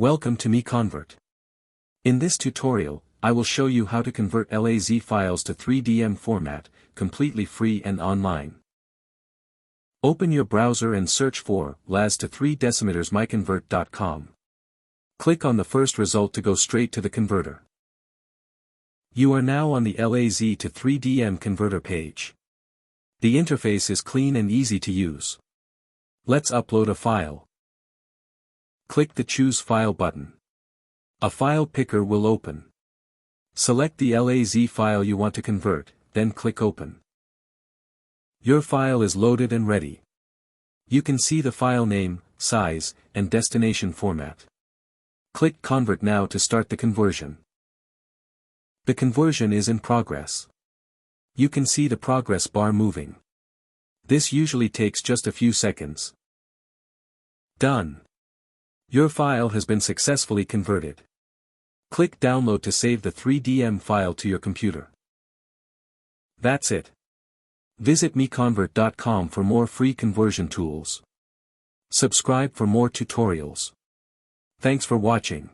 Welcome to MiConvert. In this tutorial, I will show you how to convert LAZ files to 3DM format, completely free and online. Open your browser and search for LAZ to 3 decimeters MiConvert.com. Click on the first result to go straight to the converter. You are now on the LAZ to 3DM converter page. The interface is clean and easy to use. Let's upload a file. Click the Choose File button. A file picker will open. Select the LAZ file you want to convert, then click Open. Your file is loaded and ready. You can see the file name, size, and destination format. Click Convert now to start the conversion. The conversion is in progress. You can see the progress bar moving. This usually takes just a few seconds. Done. Your file has been successfully converted. Click Download to save the 3DM file to your computer. That's it. Visit MiConvert.com for more free conversion tools. Subscribe for more tutorials. Thanks for watching.